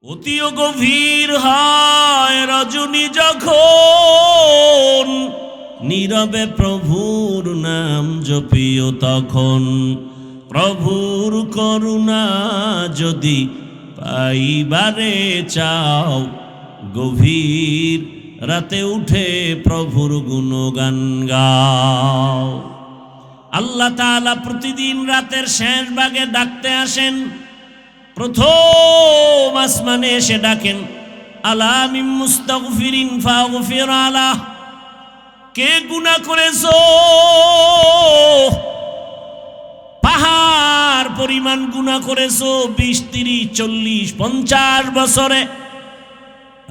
অতিও গভীর হয় রজনী যখন, নীরবে প্রভুর নাম জপিও তখন। প্রভুর করুণা যদি পাইবারে চাও, গভীর রাতে উঠে প্রভুর গুণগান গাও। আল্লাহ তাআলা প্রতিদিন রাতের শেষ ভাগে ডাকতে আসেন। প্রথম আসমানে এসে ডাকেন, আলা মিন মুস্তাগফিরিন ফাগফির আলাহ। কে গুনাহ করেছো? পাহাড় পরিমাণ গুনাহ করেছো, 20, 30, 40, 50 বছরে।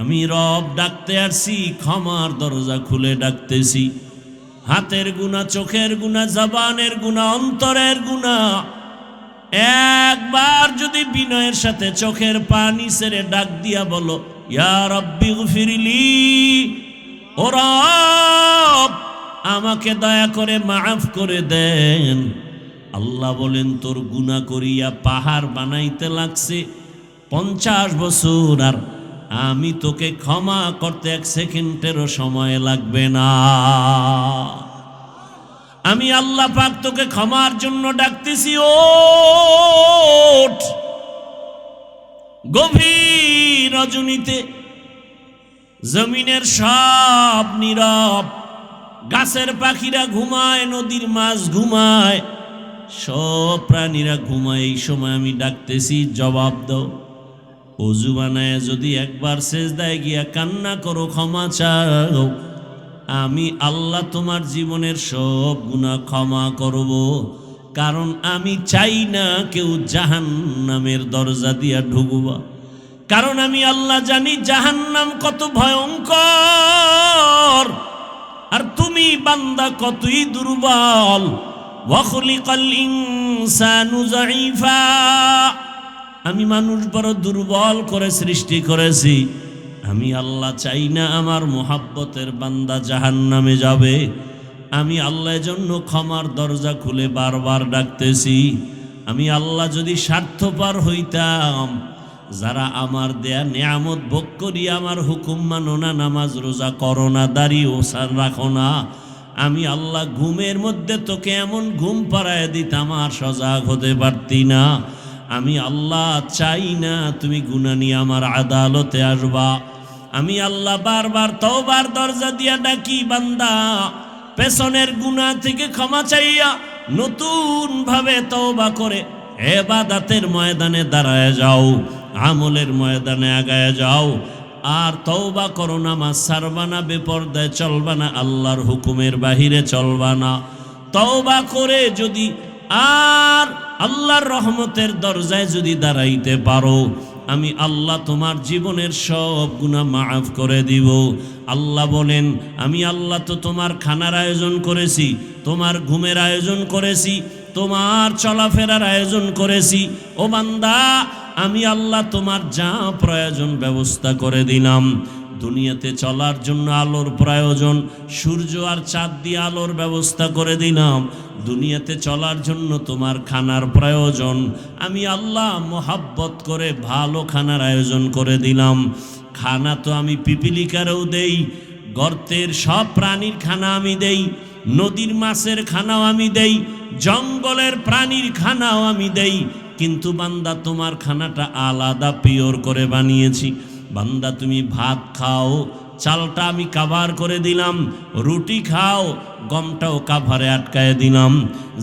আমি রব ডাকতে আসছি, ক্ষমার দরজা খুলে ডাকতেছি। হাতের গুনাহ, চোখের গুনাহ, জবানের গুনাহ, অন্তরের গুনাহ। একবার যদি বিনয়ের সাথে চোখের পানি ছেড়ে ডাক দিয়া বলো, ইয়া রাব্বি গফিরলি, ও রব আমাকে দয়া করে মাফ করে দেন। আল্লাহ বলেন, তোর গুনাহ করিয়া পাহাড় বানাইতে লাগছে 50 বছর, আর আমি তোকে ক্ষমা করতে 1 সেকেন্ডেরও সময় লাগবে না। আমি আল্লাহ পাক তোকে ক্ষমার জন্য ডাকতেছি, ওঠ। গভীর রজনীতে জমিনের সব নীরব, গাছের পাখিরা ঘুমায়, নদীর মাছ ঘুমায়, সব প্রাণীরা ঘুমায়। এই সময় আমি ডাকতেছি, জবাব দাও। ওযু বানায় যদি একবার সেজদায় গিয়া কান্না করো, ক্ষমা চাও, আমি আল্লাহ তোমার জীবনের সব গুনাহ ক্ষমা করব। কারণ আমি চাই না কেউ জাহান্নামের দরজা দিয়া ঢুকবা। কারণ আমি আল্লাহ জানি জাহান্নাম কত ভয়ঙ্কর, আর তুমি বান্দা কতই দুর্বল। ওয়া খুলিকাল ইনসানু যায়ীফা, আমি মানুষ বড় দুর্বল করে সৃষ্টি করেছি। আমি আল্লাহ চাই না আমার মোহাব্বতের বান্দা জাহান্নামে যাবে। আমি আল্লাহর জন্য ক্ষমার দরজা খুলে বারবার ডাকতেছি। আমি আল্লাহ যদি স্বার্থপর হইতাম, যারা আমার দেয়া নিয়ামত ভোগ করি আমার হুকুম মানো না, নামাজ রোজা করো না, দাড়ি ওসার রাখো না, আমি আল্লাহ ঘুমের মধ্যে তোকে এমন ঘুম পাড়ায় দিতাম আর সজাগ হতে পারতি না। আমি আল্লাহ চাই না তুমি গুনাহ নিয়ে আমার আদালতে আসবা। আমি আল্লাহ বারবার তওবার দরজা দিয়া ডাকি, বান্দা পেছনের গুনাহ থেকে ক্ষমা চাইয়া নতুন ভাবে তওবা করে ইবাদতের ময়দানে দাঁড়ায় যাও, আমলের ময়দানে আগায় যাও। আর তওবা করো, নামাজ ছাড়বা না, বেপরদায় চলবা না, আল্লাহর হুকুমের বাহিরে চলবা না। তওবা করে যদি আর আল্লাহর রহমতের দরজায় যদি দাঁড়াইতে পারো, আমি আল্লাহ তোমার জীবনের সব গুনাহ মাফ করে দিব। আল্লাহ বলেন, আমি আল্লাহ তো তোমার খানার আয়োজন করেছি, তোমার ঘুমের আয়োজন করেছি, তোমার চলাফেরার আয়োজন করেছি। ও বান্দা, আমি আল্লাহ তোমার যা প্রয়োজন ব্যবস্থা করে দিলাম। দুনিয়াতে চলার জন্য আলোর প্রয়োজন, সূর্য আর চাঁদ দিয়ে আলোর ব্যবস্থা করে দিলাম। দুনিয়াতে চলার জন্য তোমার খানার প্রয়োজন, আমি আল্লাহ মোহাব্বত করে ভালো খানার আয়োজন করে দিলাম। খানা তো আমি পিপিলিকারেও দেই, গর্তের সব প্রাণীর খানা আমি দেই, নদীর মাছের খানাও আমি দেই, জঙ্গলের প্রাণীর খানাও আমি দেই। কিন্তু বান্দা তোমার খানাটা আলাদা পিওর করে বানিয়েছি। বান্দা তুমি ভাত খাও, চালটা আমি কাভার করে দিলাম, রুটি খাও, গমটাও কাভারে আটকায় দিলাম,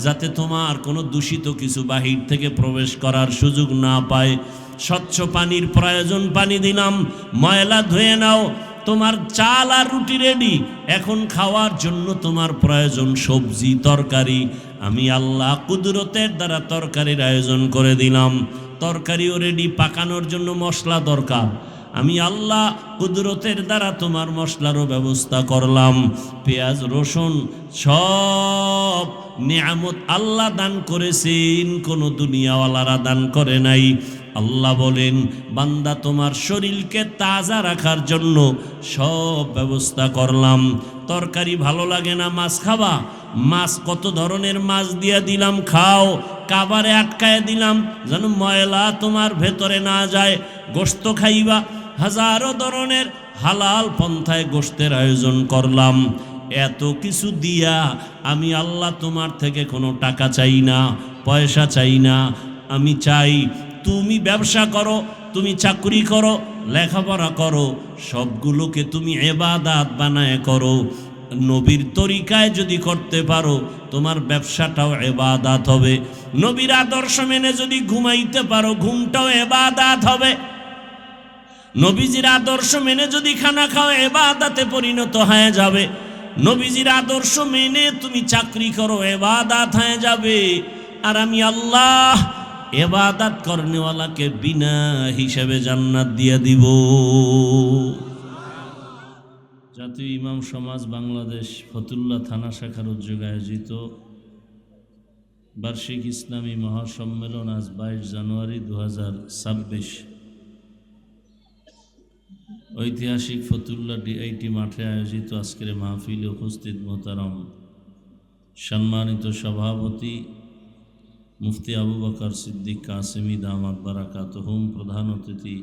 যাতে তোমার কোনো দূষিত কিছু বাহির থেকে প্রবেশ করার সুযোগ না পায়। স্বচ্ছ পানির প্রয়োজন, পানি দিলাম, ময়লা ধুয়ে নাও। তোমার চাল আর রুটি রেডি, এখন খাওয়ার জন্য তোমার প্রয়োজন সবজি তরকারি। আমি আল্লাহ কুদরতের দ্বারা তরকারির আয়োজন করে দিলাম। তরকারিও রেডি, পাকানোর জন্য মশলা দরকার, আমি আল্লাহ কুদরতের দ্বারা তোমার মশলারও ব্যবস্থা করলাম। পেঁয়াজ রসুন সব নিয়ামত আল্লাহ দান করেছেন, কোনো দুনিয়াওয়ালারা দান করে নাই। আল্লাহ বলেন, বান্দা তোমার শরীরকে তাজা রাখার জন্য সব ব্যবস্থা করলাম। তরকারি ভালো লাগে না, মাছ খাবা, মাছ কত ধরনের মাছ দিয়া দিলাম, খাও। কাবারে আটকায় দিলাম যেন ময়লা তোমার ভেতরে না যায়। গোশত খাইবা, হাজারো ধরনের হালাল পন্থায় গোশতের আয়োজন করলাম। এত কিছু দিয়া আমি আল্লাহ তোমার থেকে কোনো টাকা চাই না, পয়সা চাই না। আমি চাই তুমি ব্যবসা করো, তুমি চাকরি করো, লেখাপড়া করো, সবগুলোকে তুমি ইবাদত বানায় করো। নবীর তরিকায় যদি করতে পারো তোমার ব্যবসাটাও ইবাদত হবে। নবীর আদর্শ মেনে যদি ঘুমাইতে পারো ঘুমটাও ইবাদত হবে। নবীজির আদর্শ মেনে যদি খানা খাও ইবাদতে পরিণত হয়ে যাবে। নবীজির আদর্শ মেনে তুমি চাকরি করো ইবাদত হয়ে যাবে। আর আমি আল্লাহ ইবাদত করনেওয়ালাকে বিনা হিসাবে জান্নাত দিয়ে দিব। জাতীয় ইমাম সমাজ বাংলাদেশ ফতুল্লা থানা শাখার উদ্যোগে আয়োজিত বার্ষিক ইসলামী মহাসম্মেলন আজ 22 জানুয়ারি 2026 ঐতিহাসিক ফতুল্লা ডিআইটি মাঠে আয়োজিত আজকের মাহফিলে উপস্থিত মোহতারাম সম্মানিত সভাপতি মুফতি আবু বকর সিদ্দিক কাসেমি দামাত বারাকাতুহুম, প্রধান অতিথি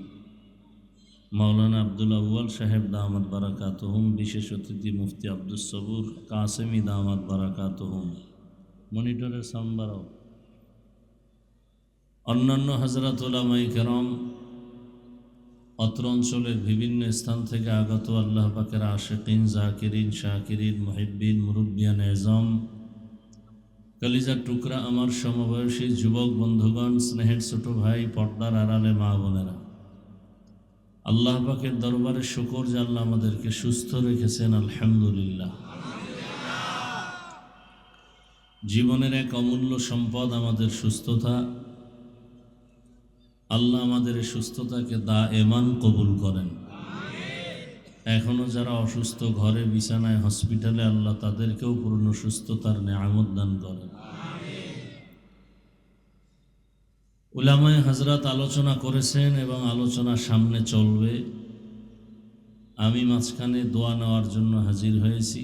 মাওলানা আব্দুল আউয়াল সাহেব দামাত বারাকাতুহুম, বিশেষ অতিথি মুফতি আব্দুস সবুর কাসেমি দামাত বারাকাতুহুম, মনিটরের সাউন্ড বাড়াও, অন্যান্য হযরত উলামায়ে কেরাম, অত্র অঞ্চলের বিভিন্ন স্থান থেকে আগত আল্লাহ পাকের আশিকিন, জাকিরিন, শাকিরিন, মুহিব্বিন, মুরব্বিয়ান এজম, কলিজার টুকরা আমার সমবয়সী যুবক বন্ধুগণ, স্নেহের ছোট ভাই, পর্দার আড়ালে মা বোনেরা, আল্লাহ পাকের দরবারে শুকর যে আল্লাহ আমাদেরকে সুস্থ রেখেছেন, আলহামদুলিল্লাহ। জীবনের এক অমূল্য সম্পদ আমাদের সুস্থতা। আল্লাহ আমাদের এই সুস্থতাকে দায়েমান কবুল করেন। এখনো যারা অসুস্থ ঘরে বিছানায় হসপিটালে, আল্লাহ তাদেরকেও পূর্ণ সুস্থতার নেয়ামত দান করেন। উলামায়ে হযরত আলোচনা করেছেন এবং আলোচনা সামনে চলবে। আমি মাঝখানে দোয়া নেওয়ার জন্য হাজির হয়েছি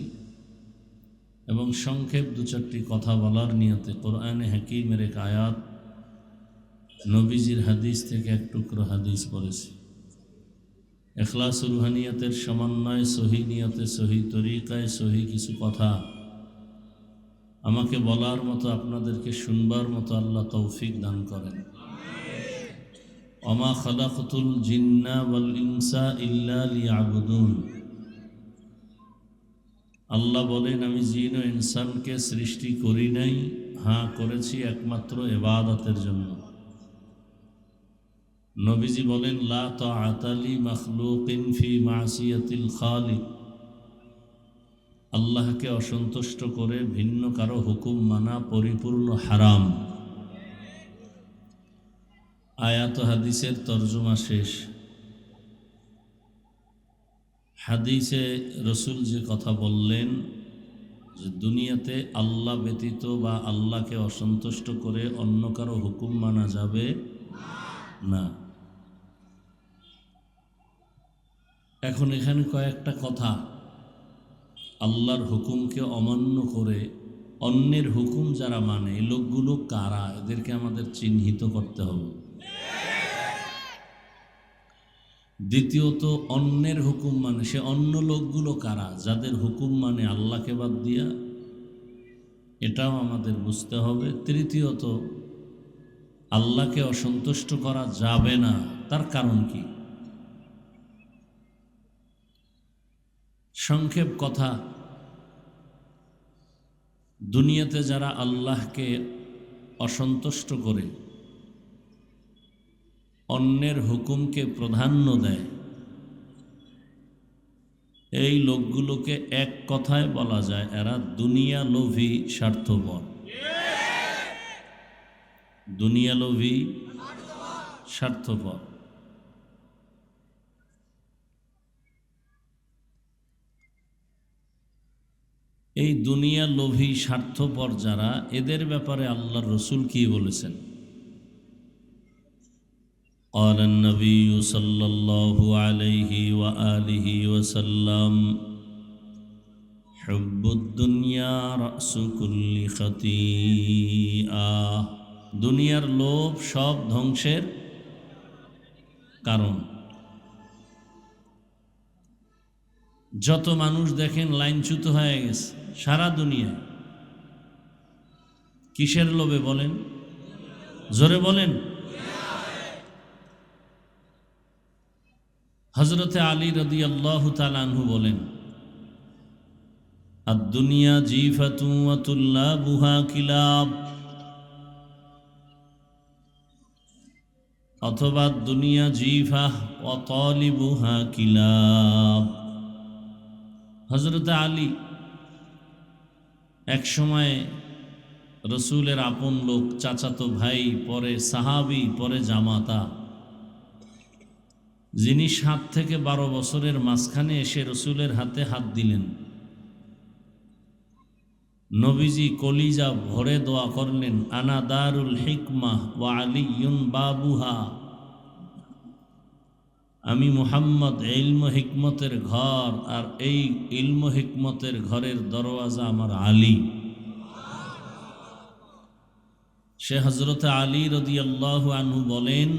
এবং সংক্ষেপ 2-4টি কথা বলার নিয়তে কোরআনে হাকিমের এক আয়াত, নবীজির হাদিস থেকে এক টুকরো হাদিস পড়েছি। ইখলাস রুহানিয়াতের সমন্বয়ে সহি নিয়তে, সহি তরিকায়, সহি কিছু কথা আমাকে বলার মতো, আপনাদেরকে শুনবার মতো আল্লাহ তৌফিক দান করেন। ওমা খালাকতুল জিন্না ওয়াল ইনসা ইল্লা লিয়াবুদুন। আল্লাহ বলেন, আমি জিন ও ইনসানকে সৃষ্টি করি নাই, হ্যাঁ করেছি একমাত্র ইবাদতের জন্য। নবীজি বলেন, লা তাআতা লি মাখলুকিন ফি মাসিয়াতিল খালিক। আল্লাহকে অসন্তুষ্ট করে ভিন্ন কারো হুকুম মানা পরিপূর্ণ হারাম। আয়াত হাদিসের তর্জমা শেষ। হাদিসে রসুল যে কথা বললেন যে দুনিয়াতে আল্লাহ ব্যতীত বা আল্লাহকে অসন্তুষ্ট করে অন্য কারো হুকুম মানা যাবে না। এখন এখানে কয়েকটা কথা, আল্লাহর হুকুমকে অমান্য করে অন্যের হুকুম যারা মানে, এই লোকগুলো কারা, এদেরকে আমাদের চিহ্নিত করতে হবে। দ্বিতীয়ত, অন্যের হুকুম মানে সে অন্য লোকগুলো কারা, যাদের হুকুম মানে আল্লাহকে বাদ দিয়া, এটাও আমাদের বুঝতে হবে। তৃতীয়ত, আল্লাহকে অসন্তুষ্ট করা যাবে না, তার কারণ কি? সংক্ষেপ কথা, দুনিয়াতে যারা আল্লাহকে অসন্তুষ্ট করে অন্যের হুকুমকে প্রাধান্য দেয়, এই লোকগুলোকে এক কথায় বলা যায় এরা দুনিয়া লোভী, স্বার্থপর। দুনিয়া লোভী, স্বার্থপর। এই দুনিয়া লোভী, স্বার্থপর যারা, এদের ব্যাপারে আল্লাহর রসুল কি বলেছেন? قال النبي صلى الله عليه وآله وسلم হুব্বুদ দুনিয়া রাসু কুল্লি খাতিআহ। দুনিয়ার লোভ সব ধ্বংসের কারণ। যত মানুষ দেখেন লাইনচ্যুত হয়ে গেছে সারা দুনিয়ায়, কিসের লোভে বলেন? জোরে বলেন। হযরতে আলী রাদিয়াল্লাহু তাআলা আনহু বলেন, আদ-দুনিয়া জিফাতুন ওয়া তুল্লাবুহা কিলাব, অথবা দুনিয়া জিফাহ ওয়া তালিবুহা কিলাব। হযরতে আলী এক সময় রসুলের আপন লোক, চাচাতো ভাই, পরে সাহাবী, পরে জামাতা, যিনি 7 থেকে 12 বছরের মাঝখানে এসে রসুলের হাতে হাত দিলেন। নবীজি কলিজা ভরে দোয়া করলেন, আনা দারুল হিকমাহ ওয়া আলিয়ুন বাবুহা, আমি মুহাম্মদ ইলম হিকমতের ঘর, আর এই ইলম হিকমতের ঘরের দরওয়াজা আমার আলী। সে হযরতে আলী রাদিয়াল্লাহু আনহু বলেন,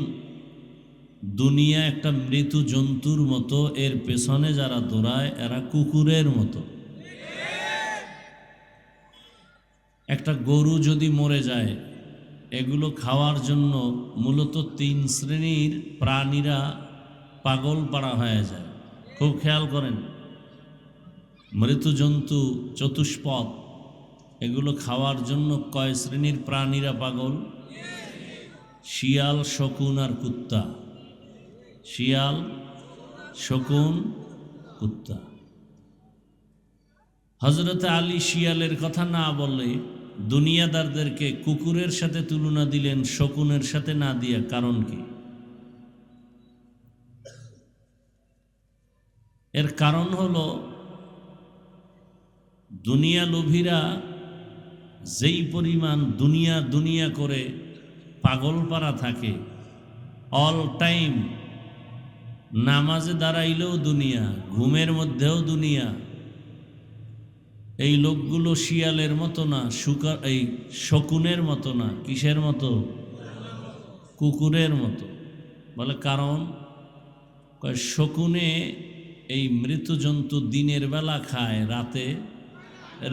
দুনিয়া একটা মৃত্যু জন্তুর মতো, এর পেছনে যারা দৌড়ায় এরা কুকুরের মতো। একটা গরু যদি মরে যায়, এগুলো খাওয়ার জন্য মূলত 3 শ্রেণীর প্রাণীরা পাগল পাড়া হয়ে যায়। খুব খেয়াল করেন, মৃত জন্তু চতুষ্পদ, এগুলো খাওয়ার জন্য কয় শ্রেণীর প্রাণীরা পাগল? শিয়াল, শকুন আর কুত্তা। শিয়াল, শকুন, কুত্তা। হযরতে আলী শিয়ালের কথা না বলে দুনিয়াদারদেরকে কুকুরের সাথে তুলনা দিলেন, শকুনের সাথে না দিয়া। কারণ কি? এর কারণ হলো, দুনিয়া লোভীরা যেই পরিমাণ দুনিয়া দুনিয়া করে পাগল পারা থাকে, অল টাইম নামাজে দাঁড়াইলেও দুনিয়া, ঘুমের মধ্যেও দুনিয়া। এই লোকগুলো শিয়ালের মতো না, এই শকুনের মতো না। কিসের মতো? কুকুরের মতো। বলে কারণ, শকুনে এই মৃত জন্তু দিনের বেলা খায়, রাতে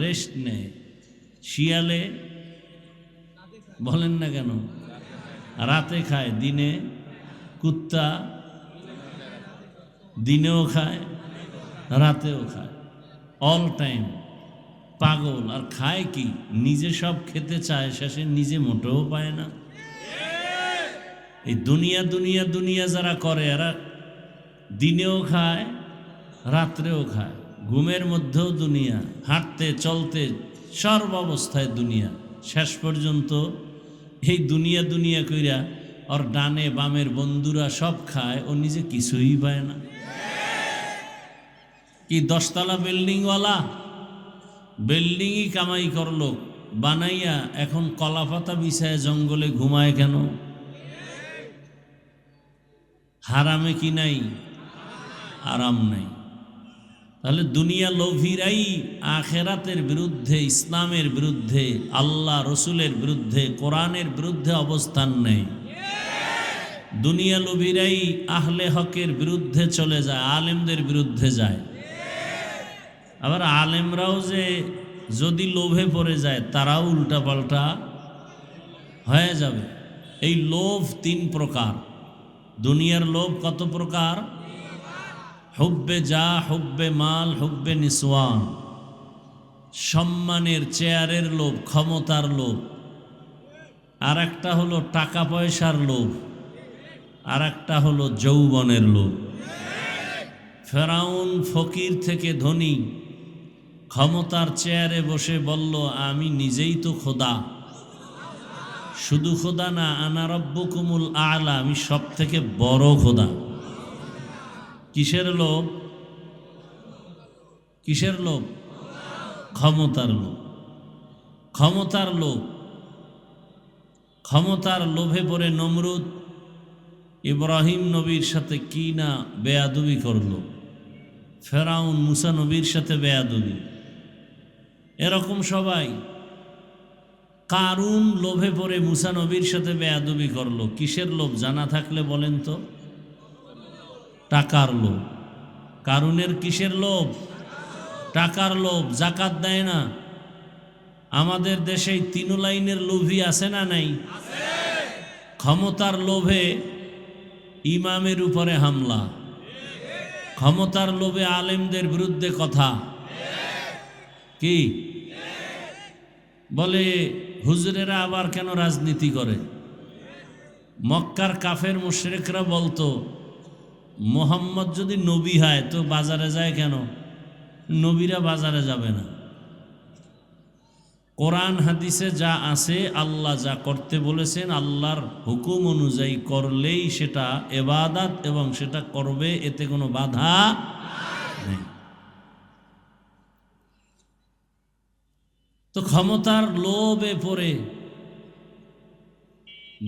রেস্ট নেয়। শিয়ালে বলেন না কেন? রাতে খায়, দিনে। কুত্তা দিনেও খায়, রাতেও খায়, অল টাইম পাগল। আর খায় কি? নিজে সব খেতে চায়, শেষে নিজে মোটেও পায় না। এই দুনিয়া দুনিয়া দুনিয়া যারা করে, এরা দিনেও খায়, রাত্রেও খায়, ঘুমের মধ্যেও দুনিয়া, হাঁটতে চলতে সর্ব অবস্থায় দুনিয়া। শেষ পর্যন্ত এই দুনিয়া দুনিয়া কইরা ওর ডানে বামের বন্ধুরা সব খায়, ও নিজে কিছুই পায় না। কি 10তলা বিল্ডিংওয়ালা বিল্ডিংই কামাই করলো বানাইয়া, এখন কলাপাতা বিছায় জঙ্গলে ঘুমায় কেন? হারামে কি নাই? আরাম নাই। তাহলে দুনিয়া লোভীরাই আখেরাতের বিরুদ্ধে, ইসলামের বিরুদ্ধে, আল্লাহ রসুলের বিরুদ্ধে, কোরআনের বিরুদ্ধে অবস্থান নেয়। দুনিয়া লোভীরাই আহলে হকের বিরুদ্ধে চলে যায়, আলেমদের বিরুদ্ধে যায়। আবার আলেমরাও যে যদি লোভে পড়ে যায়, তারাও উল্টাপাল্টা হয়ে যাবে। এই লোভ 3 প্রকার। দুনিয়ার লোভ কত প্রকার? হুব্বে যা, হুব্বে মাল, হুব্বে নিসওয়ান। সম্মানের, চেয়ারের লোভ, ক্ষমতার লোভ। আর একটা হলো টাকা পয়সার লোভ, আর একটা হলো যৌবনের লোভ। ফেরাউন ফকির থেকে ধনী, ক্ষমতার চেয়ারে বসে বলল, আমি নিজেই তো খোদা। শুধু খোদা না, আনা রব্বুকুমুল আ'লা, আমি সব থেকে বড় খোদা। কিসের লোভ? কিসের লোভ? ক্ষমতার লোভ। ক্ষমতার লোভ। ক্ষমতার লোভে পড়ে নমরুদ ইব্রাহিম নবীর সাথে কি না বেয়াদবি করল। ফেরাউন মুসা নবীর সাথে বেয়াদবি। এরকম সবাই। কারুন লোভে পড়ে মুসা নবীর সাথে বেয়াদবি করলো। কিসের লোভ জানা থাকলে বলেন তো? টাকার লোভ। কারুনের কিসের লোভ? টাকার লোভ। জাকাত দেয় না। আমাদের দেশে তিন লাইনের লোভী আছে না নাই? ক্ষমতার লোভে ইমামের উপরে হামলা, ক্ষমতার লোভে আলেমদের বিরুদ্ধে কথা। কি বলে হুজুরেরা আবার কেন রাজনীতি করে? মক্কার কাফের মুশরিকরা বলতো মোহাম্মদ যদি নবী হয় তো বাজারে যায় কেন? নবীরা বাজারে যাবে না। কোরআন হাদিসে যা আছে, আল্লাহ যা করতে বলেছেন, আল্লাহর হুকুম অনুযায়ী করলেই সেটা ইবাদত এবং সেটা করবে, এতে কোনো বাধা নেই। তো ক্ষমতার লোভে পড়ে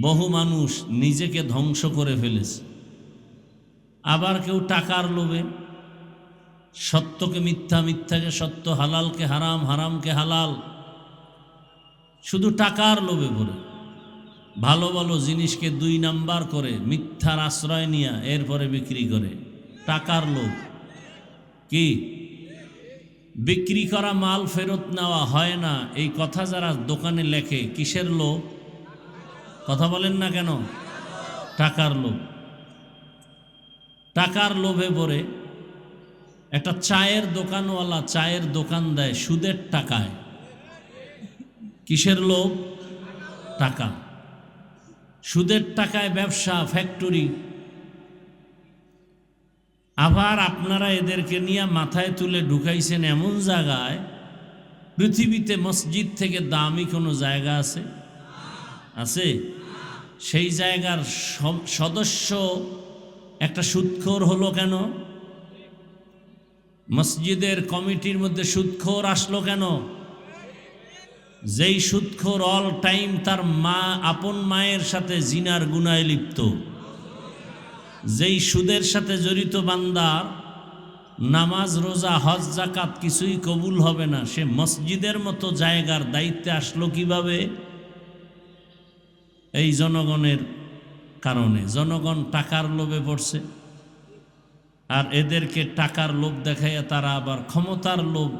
বহু মানুষ নিজেকে ধ্বংস করে ফেলেছে। আবার কেউ টাকার লোভে সত্যকে মিথ্যা, মিথ্যাকে সত্য, হালালকে হারাম, হারামকে হালাল, শুধু টাকার লোভে পড়ে ভালো ভালো জিনিসকে 2 নাম্বার করে মিথ্যার আশ্রয় নিয়ে এরপরে বিক্রি করে। টাকার লোভ। কি বিক্রি করা মাল ফেরত নেওয়া হয় না, এই কথা যারা দোকানে লেখে, কিসের লোভ? কথা বলেন না কেন? টাকার লোভ। টাকার লোভে পড়ে একটা চায়ের দোকানওয়ালা চায়ের দোকান দেয় সুদের টাকায়। কিসের লোভ? টাকা। সুদের টাকায় ব্যবসা, ফ্যাক্টরি। আবার আপনারা এদেরকে নিয়ে মাথায় তুলে ঢুকাইছেন এমন জায়গায়, পৃথিবীতে মসজিদ থেকে দামি কোনো জায়গা আছে? আছে? সেই জায়গার সদস্য একটা সুদখোর হলো কেন? মসজিদের কমিটির মধ্যে সুদখোর আসলো কেন? যেই সুদখোর অল টাইম তার মা, আপন মায়ের সাথে জিনার গুনায় লিপ্ত, যেই সুদের সাথে জড়িত বান্দার নামাজ, রোজা, হজ, যাকাত কিছুই কবুল হবে না, সে মসজিদের মতো জায়গার দায়িত্বে আসলো কিভাবে? এই জনগণের কারণে। জনগণ টাকার লোভে পড়ছে, আর এদেরকে টাকার লোভ দেখাইয়া তারা আবার ক্ষমতার লোভ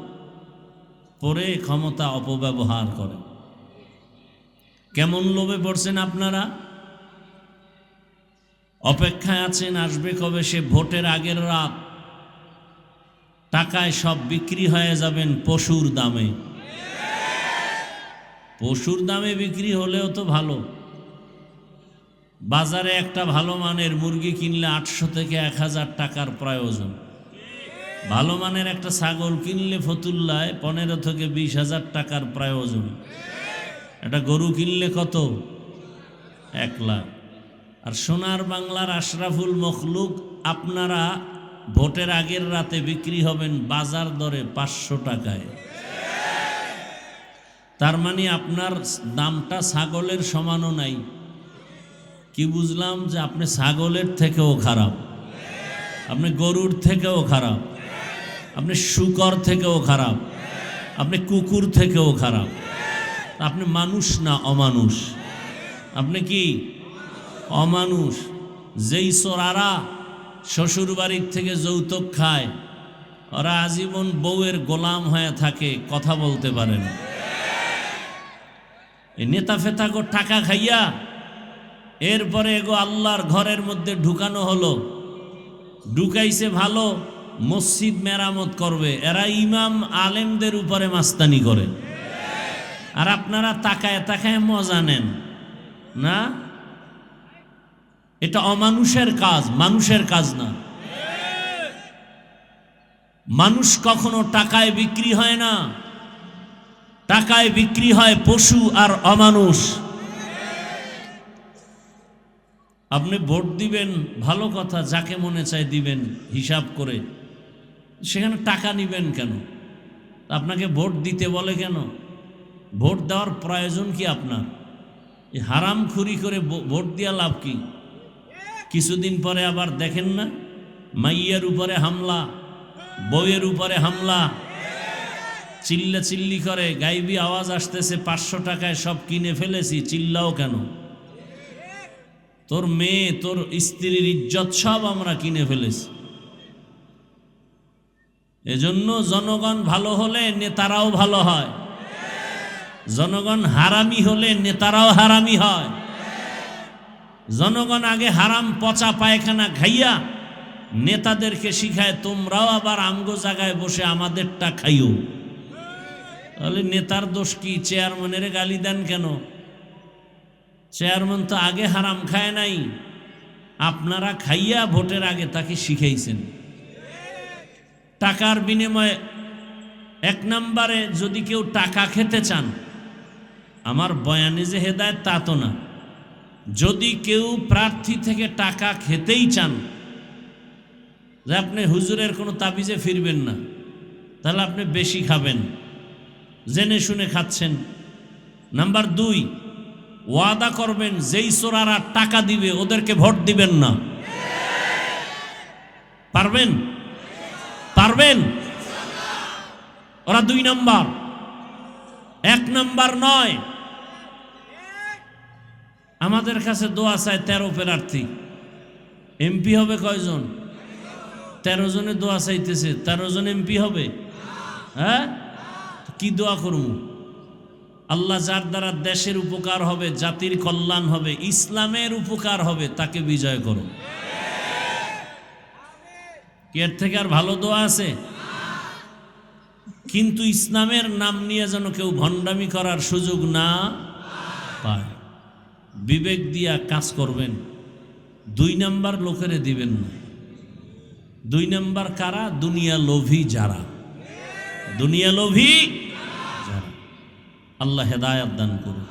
পরে ক্ষমতা অপব্যবহার করে। কেমন লোভে পড়ছেন আপনারা? অপেক্ষায় আছেন আসবে কবে সে ভোটের আগের রাত, টাকায় সব বিক্রি হয়ে যাবেন পশুর দামে। পশুর দামে বিক্রি হলেও তো ভালো। বাজারে একটা ভালো মানের মুরগি কিনলে 800 থেকে 1000 টাকার প্রয়োজন। ভালো মানের একটা ছাগল কিনলে ফতুল্লায় 15 থেকে 20,000 টাকার প্রয়োজন। একটা গরু কিনলে কত? 1 লাখ। আর সোনার বাংলার আশরাফুল মখলুক আপনারা ভোটের আগের রাতে বিক্রি হবেন বাজার দরে 500 টাকায়। তার মানে আপনার দামটা ছাগলের সমানও নাই। কি বুঝলাম? যে আপনি ছাগলের থেকেও খারাপ, আপনি গরুর থেকেও খারাপ, আপনি শূকর থেকেও খারাপ, আপনি কুকুর থেকেও খারাপ। আপনি মানুষ না অমানুষ। আপনি কি? অমানুষ। যেই চোরারা শ্বশুর বাড়ির থেকে যৌতুক খায়, ওরা আজীবন বউয়ের গোলাম হয়ে থাকে, কথা বলতে পারে না। এই নেতা ফেতা গো টাকা খাইয়া এরপরে এগো আল্লাহর ঘরের মধ্যে ঢুকানো হলো। ঢুকাইছে ভালো, মসজিদ মেরামত করবে, এরা ইমাম আলেমদের উপরে মাস্তানি করে। আর আপনারা তাকায় তাকায় মজা নেন না। এটা অমানুষের কাজ, মানুষের কাজ না। মানুষ কখনো টাকায় বিক্রি হয় না। টাকায় বিক্রি হয় পশু আর অমানুষ। আপনি ভোট দিবেন, ভালো কথা, যাকে মনে চায় দিবেন হিসাব করে, সেখানে টাকা নিবেন কেন? আপনাকে ভোট দিতে বলে কেন? ভোট দেওয়ার প্রয়োজন কি আপনার? হারাম খুরি করে ভোট দেওয়া লাভ কি? কিছুদিন পরে আবার দেখেন না, মাইয়ের উপরে হামলা, বউয়ের উপরে হামলা, চিল্লা চিল্লি করে, গাইবি আওয়াজ আসতেছে, 500 টাকায় সব কিনে ফেলেছি, চিল্লাও কেন? তোর মেয়ে, তোর স্ত্রীর ইজ্জত সব আমরা কিনে ফেলেছি। এজন্য জনগণ ভালো হলে নেতারাও ভালো হয়, জনগণ হারামি হলে নেতারাও হারামি হয়। জনগণ আগে হারাম পচা পায়খানা খাইয়া নেতাদেরকে শিখায়, তোমরাও আবার আমগো জায়গায় বসে আমাদেরটা খাইও। তাহলে নেতার দোষ কি? চেয়ারম্যানের গালি দেন কেন? চেয়ারম্যান তো আগে হারাম খায় নাই, আপনারা খাইয়া ভোটের আগে তাকে শিখাইছেন। টাকার বিনিময়ে 1 নম্বরে যদি কেউ টাকা খেতে চান, আমার বয়ানে যে হেদায়েত তা তো না, যদি কেউ প্রার্থী থেকে টাকা খেতেই চান, যে আপনি হুজুরের কোনো তাবিজে ফিরবেন না, তাহলে আপনি বেশি খাবেন, জেনে শুনে খাচ্ছেন। নাম্বার 2, ওয়াদা করবেন যেই চোরারা টাকা দিবে ওদেরকে ভোট দিবেন না। পারবেন? পারবেন? ওরা 2 নাম্বার, 1 নাম্বার নয়। আমাদের কাছে দোয়া চায় 13 প্রার্থী, এমপি হবে কয়জন? 13 জনে দোয়া চাইতেছে, 13 জন এমপি হবে? হ্যাঁ, কি দোয়া করব? আল্লাহ যার দ্বারা দেশের উপকার হবে, জাতির কল্যাণ হবে, ইসলামের উপকার হবে, তাকে বিজয় করো। কি এর থেকে আর ভালো দোয়া আছে? কিন্তু ইসলামের নাম নিয়ে যেন কেউ ভণ্ডামি করার সুযোগ না পায়। বিবেক দিয়া কাজ করবেন। 2 নাম্বার লোকেরে দিবেন না। 2 নাম্বার কারা? দুনিয়া লোভী যারা, দুনিয়া লোভী যারা। আল্লাহ হেদায়েত দান করুন।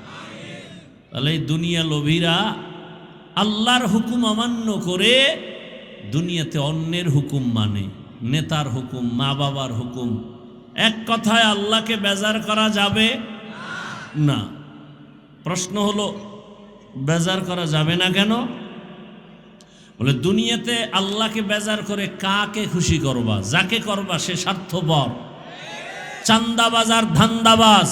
তাহলে এই দুনিয়া লোভীরা আল্লাহর হুকুম অমান্য করে দুনিয়াতে অন্যের হুকুম মানে, নেতার হুকুম, মা বাবার হুকুম। এক কথায় আল্লাহকে বেজার করা যাবে না। প্রশ্ন হলো, বেজার করা যাবে না কেন? বলে দুনিয়াতে আল্লাহকে বেজার করে কাকে খুশি করবা? যাকে করবা সে স্বার্থপর, চান্দাবাজ আর ধান্দাবাজ।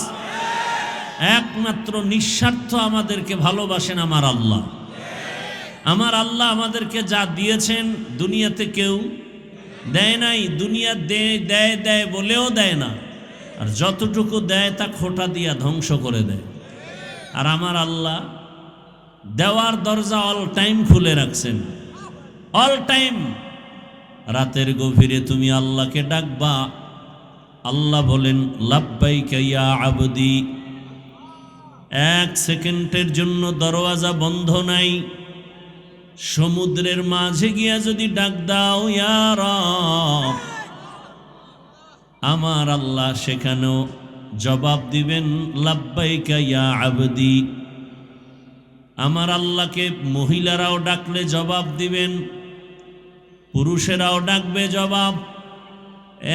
একমাত্র নিঃস্বার্থ আমাদেরকে ভালোবাসেন আমার আল্লাহ। আমার আল্লাহ আমাদেরকে যা দিয়েছেন দুনিয়াতে কেউ দেয় নাই। দুনিয়া দেয় দেয় দেয় বলেও দেয় না, আর যতটুকু দেয় তা খোঁটা দিয়া ধ্বংস করে দেয়। আর আমার আল্লাহ দেওয়ার দরজা অল টাইম খুলে রাখছেন, অল টাইম। রাতের গভীরে তুমি আল্লাহকে ডাকবা, আল্লাহ বলেন লাব্বাইকা ইয়া আবদি। 1 সেকেন্ডের জন্য দরওয়াজা বন্ধ নাই। সমুদ্রের মাঝে গিয়া যদি ডাক দাও ইয়া রব, আমার আল্লাহ সেখানেও জবাব দিবেন লাব্বাইকা ইয়া আবদি। আমার আল্লাহকে মহিলারাও ডাকলে জবাব দিবেন, পুরুষেরাও ডাকবে জবাব।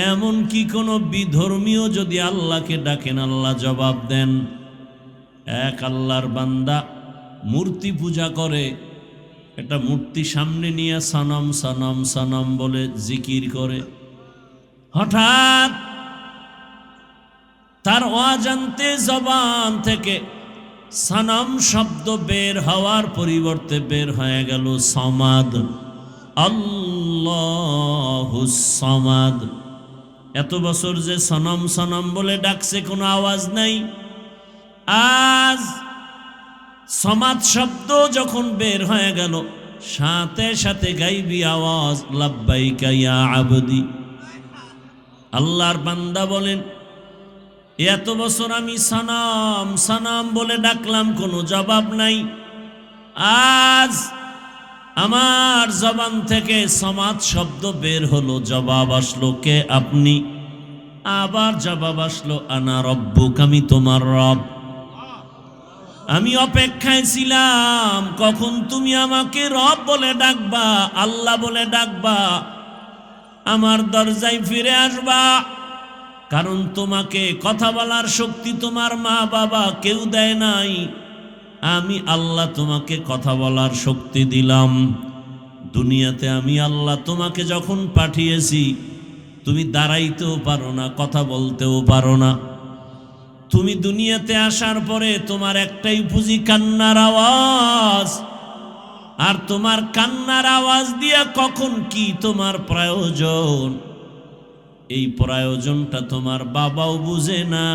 এমন কি কোনো বিধর্মীয় যদি আল্লাহকে ডাকেন আল্লাহ জবাব দেন। এক আল্লাহর বান্দা মূর্তি পূজা করে, একটা মূর্তি সামনে নিয়ে সনম সনম সনম বলে জিকির করে, হঠাৎ তার অজান্তে জবান থেকে সনম শব্দ বের হওয়ার পরিবর্তে বের হয়ে গেল সমাদ, আল্লাহুস সমাদ। এত বছর যে সনম সনম বলে ডাকছে কোনো আওয়াজ নাই, আজ সমাদ শব্দ যখন বের হয়ে গেল সাথে সাথে গাইবি আওয়াজ লাব্বাইকা ইয়া আবদি। আল্লাহর বান্দা বলেন এত বছর আমি সনম সনম বলে ডাকলাম, কোনো জবাব নাই। আজ আমার জবান থেকে সমাদ শব্দ বের হলো, জবাব আসলো কে আপনি। আবার জবাব আসলো আনা রব্বুক, আমি তোমার রব। আমি অপেক্ষায় ছিলাম কখন তুমি আমাকে রব বলে ডাকবা, আল্লাহ বলে ডাকবা, আমার দরজায় ফিরে আসবা। কারণ তোমাকে কথা বলার শক্তি তোমার মা বাবা কেউ দেয় নাই, আমি আল্লাহ তোমাকে কথা বলার শক্তি দিলাম। দুনিয়াতে আমি আল্লাহ তোমাকে যখন পাঠিয়েছি তুমি দাঁড়াইতেও পারো না, কথা বলতেও পারো না। তুমি দুনিয়াতে আসার পরে তোমার একটাই পুঁজি কান্নার আওয়াজ। আর তোমার কান্নার আওয়াজ দিয়া কখন কি তোমার প্রয়োজন, এই প্রয়োজনটা তোমার বাবাও বুঝে না,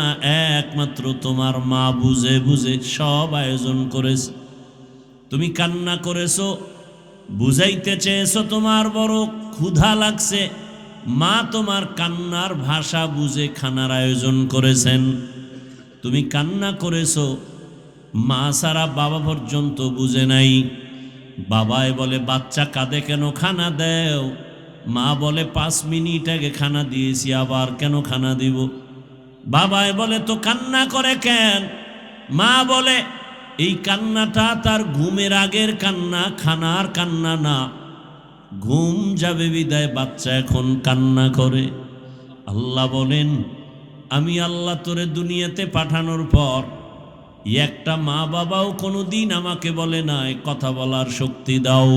একমাত্র তোমার মা বুঝে বুঝে সব আয়োজন করেছে। তুমি কান্না করেছো, বুঝাইতে চেয়েছো তোমার বড় ক্ষুধা লাগছে, মা তোমার কান্নার ভাষা বুঝে খানার আয়োজন করেছেন। তুমি কান্না করেছো, মা ছাড়া বাবা পর্যন্ত বুঝে নাই। বাবায় বলে বাচ্চা কাঁদে কেন, খানা দেও। মা বলে 5 মিনিট আগে খানা দিয়েছি, আবার কেন খানা দিব। বাবায় বলে তো কান্না করে কেন। মা বলে এই কান্নাটা তার ঘুমের আগের কান্না, খানার কান্না না। ঘুম যাবে বিদায় বাচ্চা এখন কান্না করে। আল্লাহ বলেন আমি আল্লাহ তোরে দুনিয়াতে পাঠানোর পর একটা মা বাবাও কোনোদিন আমাকে বলে নাই কথা বলার শক্তি দাও।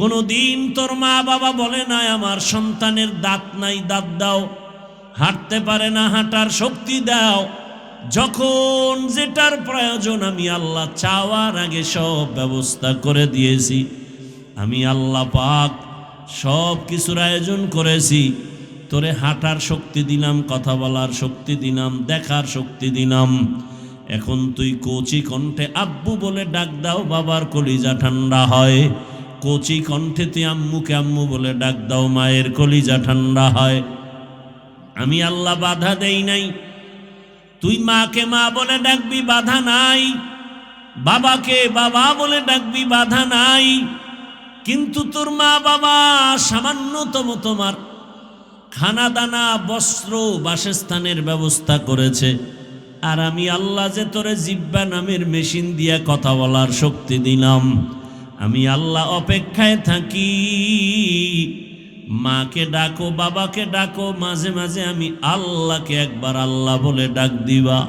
কোনোদিন তোর মা বাবা বলে নাই আমার সন্তানের দাঁত নাই, দাঁত দাও। হাঁটতে পারে না, হাঁটার শক্তি দাও। যখন যেটার প্রয়োজন আমি আল্লাহ চাওয়ার আগে সব ব্যবস্থা করে দিয়েছি। আমি আল্লাহ পাক সব কিছুর আয়োজন করেছি। তোরে হাঁটার শক্তি দিলাম, কথা বলার শক্তি দিলাম, দেখার শক্তি দিলাম। এখন তুই কচি কণ্ঠে আব্বু বলে ডাক দাও, বাবার কলিজা ঠান্ডা হয়। কচি কণ্ঠে তুই আম্মুকে আম্মু বলে ডাক দাও, মায়ের কলিজা ঠান্ডা হয়। আমি আল্লাহ বাধা দেই নাই। তুই মাকে মা বলে ডাকবি, বাধা নাই। বাবাকে বাবা বলে ডাকবি, বাধা নাই। কিন্তু তোর মা বাবা সামান্যতম তোমার খানা দানা, বস্ত্র, বাসস্থানের ব্যবস্থা করেছে। আর আমি আল্লাহ যে তোরে জিব্বা নামের মেশিন দিয়া কথা বলার শক্তি দিলাম। আমি আল্লাহ অপেক্ষায় থাকি। মাকে ডাকো, বাবাকে ডাকো, মাঝে মাঝে আমি আল্লাহকে একবার আল্লাহ বলে ডাক দিবা।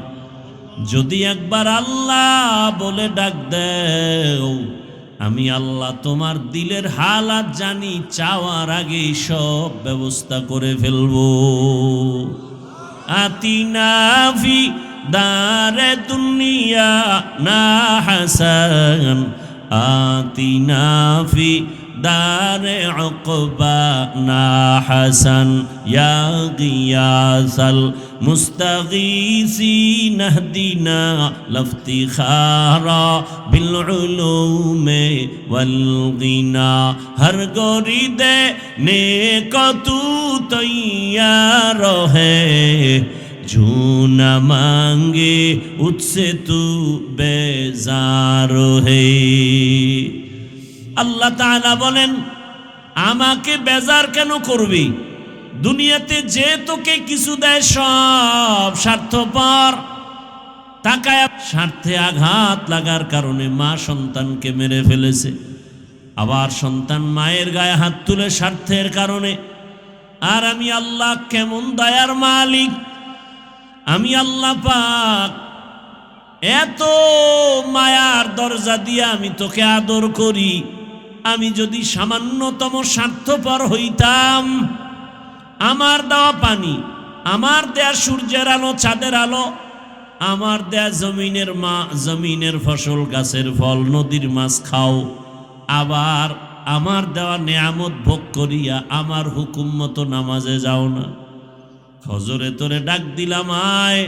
যদি একবার আল্লাহ বলে ডাক দেও, আমি আল্লাহ তোমার দিলের হালাত জানি, চাওয়ার আগেই সব ব্যবস্থা করে ফেলবো। আতিনা ফি দারে দুনিয়া না হাসান, আতিনা ফি দারে উকবা না হাসান, ইয়া গিয়াসাল মুস্তাগীসিন ইহদিনা লফতিখারা বিল উলুমে ওয়াল গিনা। হর গরিদে নেক তু তৈয়ার হে, जो न मांगे उससे तू बेजार है। আল্লাহ তাআলা বলেন আমাকে বেজার কেন করবি? দুনিয়াতে যে তোকে কিছু দেয় সব স্বার্থপর। টাকায় স্বার্থে আঘাত লাগার কারণে মা সন্তানকে মেরে ফেলেছে। আবার সন্তান মায়ের গায়ে হাত তুলে স্বার্থের কারণে। আর আমি আল্লাহ কেমন দয়ার মালিক! আমি আল্লাহ পাক এত মায়ার দরজা দিয়ে আমি তোকে আদর করি। আমি যদি সামান্যতম স্বার্থপর হইতাম, আমার দেওয়া পানি, আমার দেয়া সূর্যের আলো, চাঁদের আলো, আমার দেয়া জমিনের জমিনের ফসল, গাছের ফল, নদীর মাছ খাও, আবার আমার দেওয়া নেয়ামত ভোগ করিয়া আমার হুকুম মতো নামাজে যাও না। ফজরে তোরে ডাক দিলাম আয়,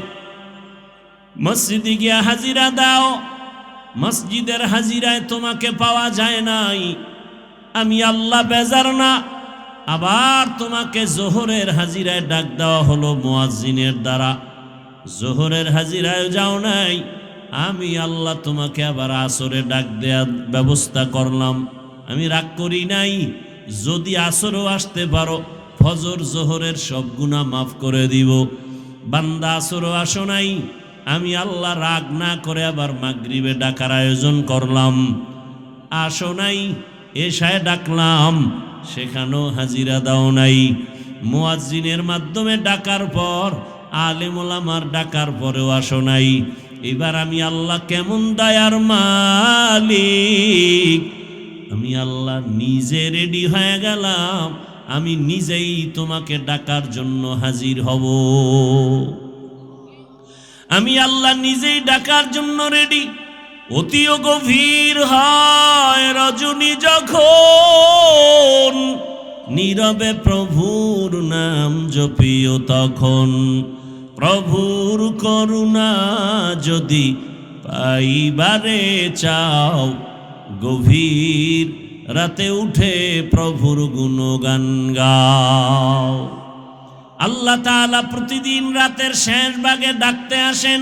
মসজিদে গিয়া হাজিরা দাও। মসজিদের হাজিরায় তোমাকে পাওয়া যায় নাই। আমি আল্লাহ বেজার না। আবার তোমাকে জোহরের হাজিরায় ডাক দেওয়া হলো মুয়াজ্জিনের দ্বারা, জোহরের হাজিরায় যাও নাই। আমি আল্লাহ তোমাকে আবার আসরে ডাক দেওয়ার ব্যবস্থা করলাম। আমি রাগ করি নাই। যদি আসরও আসতে পারো, ফজর জোহরের সব গুনাহ মাফ করে দিব। বান্দা আসরও আসো নাই, আমি আল্লাহ রাগ না করে আবার মাগরিবে ডাকার আয়োজন করলাম। আসো নাই, এশায় ডাকলাম, সেখানেও হাজিরা দাও নাই। মুয়াজ্জিনের মাধ্যমে ডাকার পর, আলেম ওলামার ডাকার পরেও আসো নাই। এবার আমি আল্লাহ কেমন দয়ার মালিক! আমি আল্লাহ নিজে রেডি হয়ে গেলাম। আমি নিজেই তোমাকে ডাকার জন্য হাজির হব। আমি আল্লাহ নিজেই ডাকার জন্য রেডি। অতিও গভীর হয় রজনী যখন, নীরবে প্রভুর নাম জপিও তখন। প্রভুর করুণা যদি পাইবারে চাও, গভীর রাতে উঠে প্রভুর গুণগান গাও। আল্লাহ তাআলা প্রতিদিন রাতের শেষ ভাগে ডাকতে আসেন।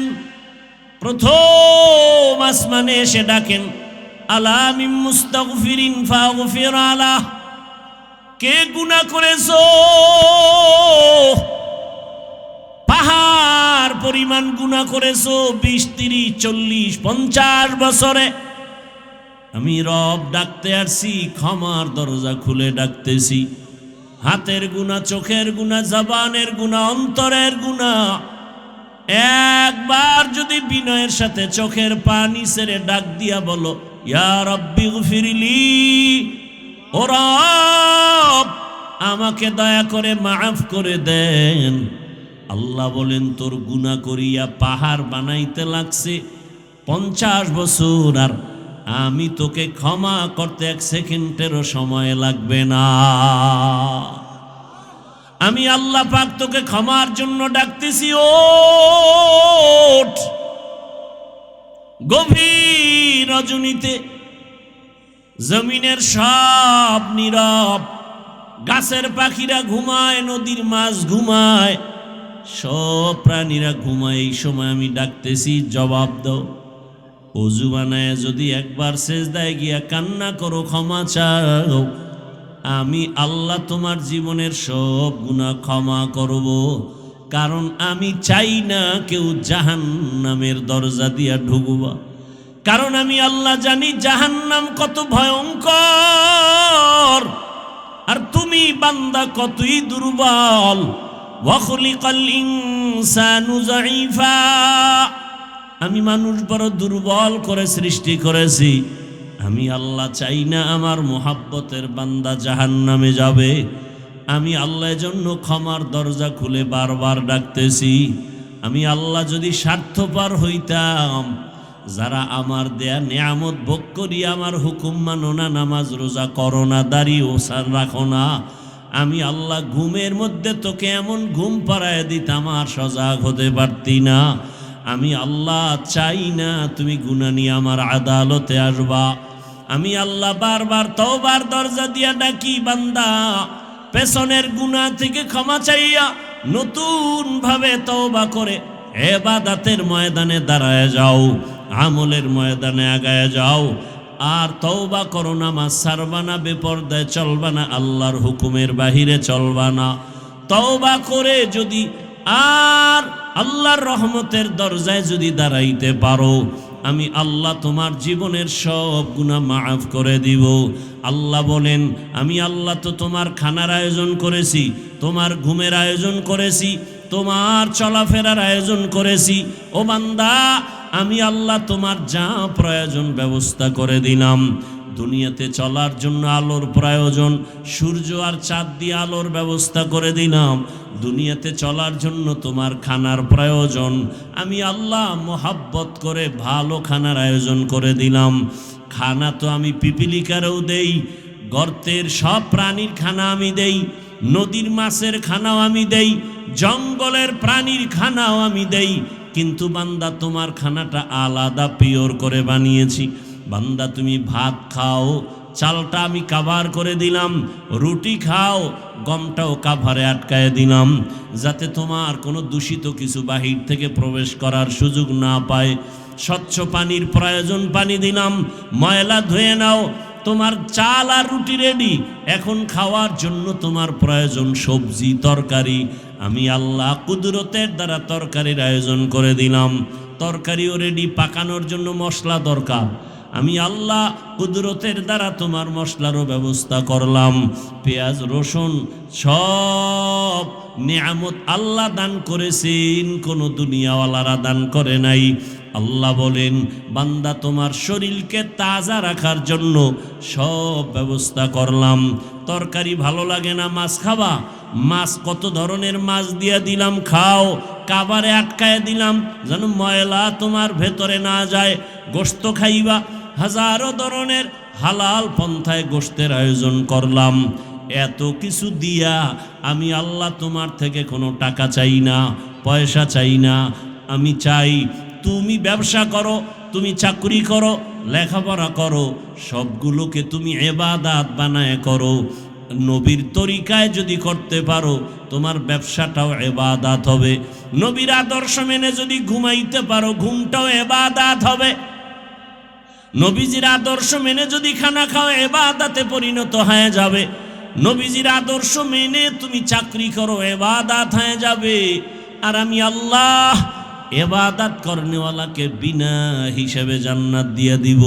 প্রথম আসমানে এসে ডাকেন, আলা মিন মুস্তাগফিরিন ফাগফির আলাহ। কে গুনাহ করেছো? পাহাড় পরিমাণ গুনাহ করেছো 20, 30, 40, 50 বছরে। আমি রব ডাকতে আসছি, ক্ষমার দরজা খুলে ডাকতেছি। হাতের গুনাহ, চোখের গুনাহ, জবানের গুনাহ, অন্তরের গুনাহ। একবার যদি বিনয়ের সাথে চোখের পানি ছেড়ে ডাক দিয়া বলো, ইয়া রাব্বি গফিরলি, ও রব আমাকে দয়া করে মাফ করে দেন। আল্লাহ বলেন, তোর গুনাহ করিয়া পাহাড় বানাইতে লাগছে 50 বছর, আর আমি তোকে ক্ষমা করতে 1 সেকেন্ডেরও সময় লাগবে না। আমি আল্লাহ পাক তোকে ক্ষমার জন্য ডাকতেছি, ওঠ। গভীর রজনীতে জমিনের সব নীরব, গাছের পাখিরা ঘুমায়, নদীর মাছ ঘুমায়, সব প্রাণীরা ঘুমায়। এই সময় আমি ডাকতেছি, জবাব দাও। ওযু বানায় যদি একবার সেজদায় গিয়া কান্না করো, ক্ষমা চাও, আমি আল্লাহ তোমার জীবনের সব গুনাহ ক্ষমা করব। কারণ আমি চাই না কেউ জাহান্নামের দরজা দিয়া ঢুকবা। কারণ আমি আল্লাহ জানি জাহান্নাম কত ভয়ঙ্কর, আর তুমি বান্দা কতই দুর্বল। ওয়া খুলিকাল ইনসানু যায়ীফা। আমি মানুষ বড় দুর্বল করে সৃষ্টি করেছি। আমি আল্লাহ চাই না আমার মোহাব্বতের বান্দা জাহান্নামে যাবে। আমি আল্লাহর জন্য ক্ষমার দরজা খুলে বারবার ডাকতেছি। আমি আল্লাহ যদি স্বার্থপর হইতাম, যারা আমার দেয়া নিয়ামত ভোগ করিয়া আমার হুকুম মানো না, নামাজ রোজা করো না, দাড়ি ওসান রাখো না, আমি আল্লাহ ঘুমের মধ্যে তোকে এমন ঘুম পাড়ায় দিতাম আর সজাগ হতে পারতি না। আমি আল্লাহ চাই না তুমি গুনাহ নিয়ে আমার আদালতে আসবা। আমি আল্লাহ বারবার তওবার দরজা দিয়া ডাকি, বান্দা পেছনের গুনাহ থেকে ক্ষমা চাইয়া নতুন ভাবে তওবা করে ইবাদতের ময়দানে দাঁড়ায় যাও, আমলের ময়দানে আগায় যাও। আর তওবা করো, নামাজ ছাড়বা না, বেপরদায় চলবা না, আল্লাহর হুকুমের বাহিরে চলবা না। তওবা করে যদি আর আল্লাহর রহমতের দরজায় যদি দাঁড়াইতে পারো, আমি আল্লাহ তোমার জীবনের সব গুনাহ মাফ করে দিব। আল্লাহ বলেন, আমি আল্লাহ তো তোমার খানার আয়োজন করেছি, তোমার ঘুমের আয়োজন করেছি, তোমার চলাফেরার আয়োজন করেছি। ও বান্দা, আমি আল্লাহ তোমার যা প্রয়োজন ব্যবস্থা করে দিলাম। দুনিয়াতে চলার জন্য আলোর প্রয়োজন, সূর্য আর চাঁদ দিয়ে আলোর ব্যবস্থা করে দিলাম। দুনিয়াতে চলার জন্য তোমার খানার প্রয়োজন, আমি আল্লাহ মোহাব্বত করে ভালো খানার আয়োজন করে দিলাম। খানা তো আমি পিপিলিকারেও দেই, গর্তের সব প্রাণীর খানা আমি দেই, নদীর মাছের খানাও আমি দেই, জঙ্গলের প্রাণীর খানাও আমি দেই। কিন্তু বান্দা তোমার খানাটা আলাদা পিওর করে বানিয়েছি। বান্দা তুমি ভাত খাও, চালটা আমি কাভার করে দিলাম, রুটি খাও, গমটাও কাভারে আটকায় দিলাম, যাতে তোমার কোনো দূষিত কিছু বাহির থেকে প্রবেশ করার সুযোগ না পায়। স্বচ্ছ পানির প্রয়োজন, পানি দিলাম, ময়লা ধুয়ে নাও। তোমার চাল আর রুটি রেডি, এখন খাওয়ার জন্য তোমার প্রয়োজন সবজি তরকারি। আমি আল্লাহ কুদরতের দ্বারা তরকারির আয়োজন করে দিলাম। তরকারিও রেডি, পাকানোর জন্য মশলা দরকার, আমি আল্লাহ কুদরতের দ্বারা তোমার মশলারও ব্যবস্থা করলাম। পেঁয়াজ রসুন সব নিয়ামত আল্লাহ দান করেছেন, কোনো দুনিয়াওয়ালারা দান করে নাই। আল্লাহ বলেন, বান্দা তোমার শরীরকে তাজা রাখার জন্য সব ব্যবস্থা করলাম। তরকারি ভালো লাগে না, মাছ খাবা, মাছ কত ধরনের মাছ দিয়া দিলাম, খাও। কাবারে আটকায় দিলাম যেন ময়লা তোমার ভেতরে না যায়। গোশত খাইবা, হাজারো ধরনের হালাল পন্থায় গোশতের আয়োজন করলাম। এত কিছু দিয়া আমি আল্লাহ তোমার থেকে কোনো টাকা চাই না, পয়সা চাই না। আমি চাই তুমি ব্যবসা করো, তুমি চাকরি করো, লেখাপড়া করো, সবগুলোকে তুমি ইবাদত বানায় করো। নবীর তরিকায় যদি করতে পারো, তোমার ব্যবসাটাও ইবাদত হবে। নবীর আদর্শ মেনে যদি ঘুমাইতে পারো, ঘুমটাও ইবাদত হবে। নবীজির আদর্শ মেনে যদি খানা খাও, ইবাদতে পরিণত হয়ে যাবে। নবীজির আদর্শ মেনে তুমি চাকরি করো, ইবাদত হয়ে যাবে। আর আমি আল্লাহ ইবাদত করনেওয়ালাকে বিনা হিসেবে জান্নাত দিয়ে দিব।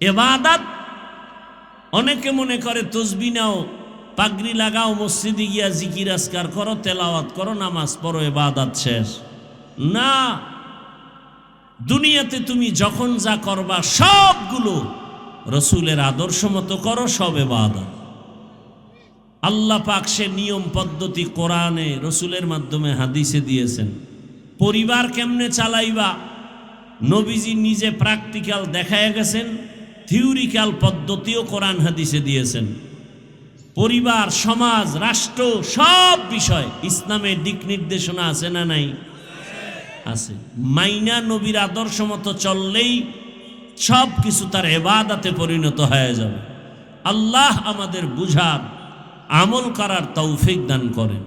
ইবাদত অনেকে মনে করে তসবিহ নাও, পাগড়ি লাগাও, মসজিদে গিয়া জিকির আজকার করো, তেলাওয়াত করো, নামাজ পড়ো, ইবাদত শেষ না। দুনিয়াতে তুমি যখন যা করবা সবগুলো রসুলের আদর্শ মতো করো, সব ইবাদত। আল্লাহ পাক সে নিয়ম পদ্ধতি কোরআনে রসুলের মাধ্যমে হাদিসে দিয়েছেন। পরিবার কেমনে চালাইবা, নবীজি নিজে প্র্যাকটিক্যাল দেখায় গেছেন, থিওরিক্যাল পদ্ধতিও কোরআন হাদিসে দিয়েছেন। পরিবার, সমাজ, রাষ্ট্র, সব বিষয় ইসলামের দিক নির্দেশনা আছে না নাই? আছে। মাইনা নবীর আদর্শ মতো চললেই সব কিছু তার ইবাদতে পরিণত হয়ে যাবে। আল্লাহ আমাদের বুঝার, আমল করার তৌফিক দান করেন।